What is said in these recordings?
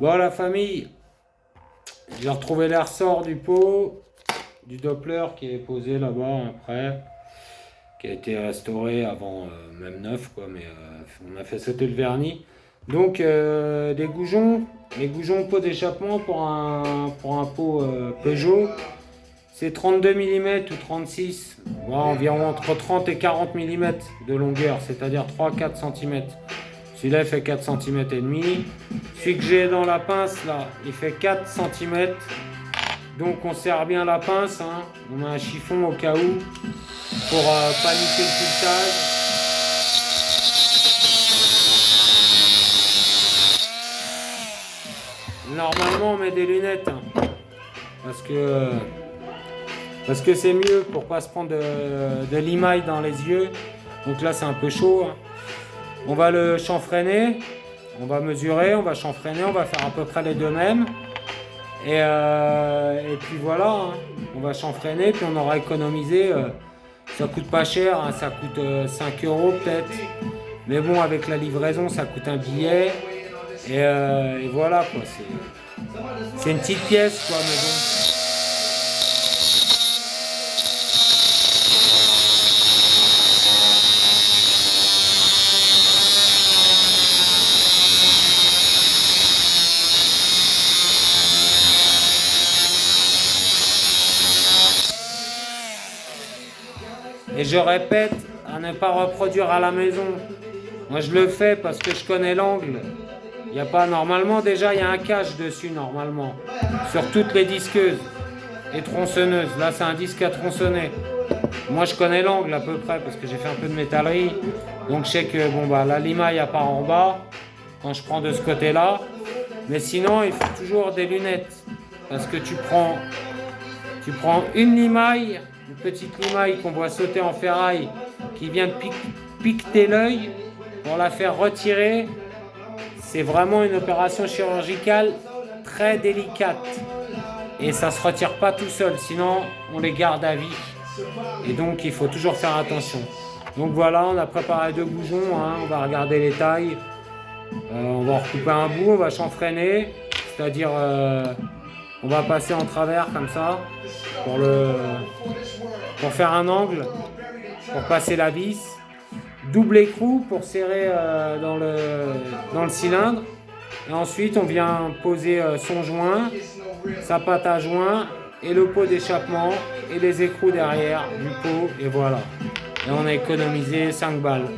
Bon, la famille, j'ai retrouvé les ressorts du pot, du Doppler qui est posé là-bas après, qui a été restauré avant, même neuf, quoi, mais on a fait sauter le vernis. Donc, des goujons, les goujons pot d'échappement pour un pot Peugeot, c'est 32 mm ou 36, voilà, environ entre 30 et 40 mm de longueur, c'est-à-dire 3-4 cm. Celui-là, il fait 4 cm et demi. Celui que j'ai dans la pince, là, il fait 4 cm. Donc, on serre bien la pince, hein. On a un chiffon au cas où pour pas niquer le filetage. Normalement, on met des lunettes, hein, parce que c'est mieux pour pas se prendre de limaille dans les yeux. Donc là, c'est un peu chaud, hein. On va le chanfreiner, on va mesurer, on va chanfreiner, on va faire à peu près les deux mêmes. Et puis voilà, hein. On va chanfreiner, puis on aura économisé. Ça coûte pas cher, hein, ça coûte 5 euros peut-être. Mais bon, avec la livraison, ça coûte un billet. Et voilà, quoi. C'est une petite pièce, quoi, mais bon. Et je répète, à ne pas reproduire à la maison. Moi, je le fais parce que je connais l'angle. Il n'y a pas normalement, déjà, il y a un cache dessus, normalement. Sur toutes les disqueuses et tronçonneuses. Là, c'est un disque à tronçonner. Moi, je connais l'angle à peu près parce que j'ai fait un peu de métallerie. Donc, je sais que bon, bah, la limaille part en bas quand je prends de ce côté-là. Mais sinon, il faut toujours des lunettes. Parce que tu prends une limaille, une petite limaille qu'on voit sauter en ferraille, qui vient de piqueter l'œil, pour la faire retirer. C'est vraiment une opération chirurgicale très délicate. Et ça ne se retire pas tout seul, sinon on les garde à vie. Et donc il faut toujours faire attention. Donc voilà, on a préparé deux goujons, hein, on va regarder les tailles. On va en recouper un bout, on va chanfreiner, c'est-à-dire on va passer en travers comme ça pour faire un angle, pour passer la vis. Double écrou pour serrer dans le cylindre. Et ensuite, on vient poser son joint, sa pâte à joint et le pot d'échappement et les écrous derrière du pot. Et voilà. Et on a économisé 5 balles.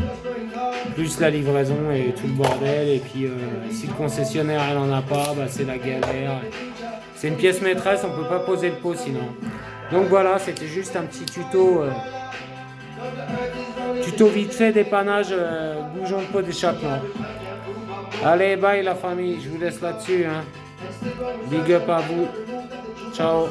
Plus la livraison et tout le bordel. Et puis, si le concessionnaire il en a pas, bah, c'est la galère. C'est une pièce maîtresse, on peut pas poser le pot sinon. Donc voilà, c'était juste un petit tuto. Tuto vite fait dépannage goujon de pot d'échappement. Allez, bye la famille, je vous laisse là-dessus, hein. Big up à vous. Ciao.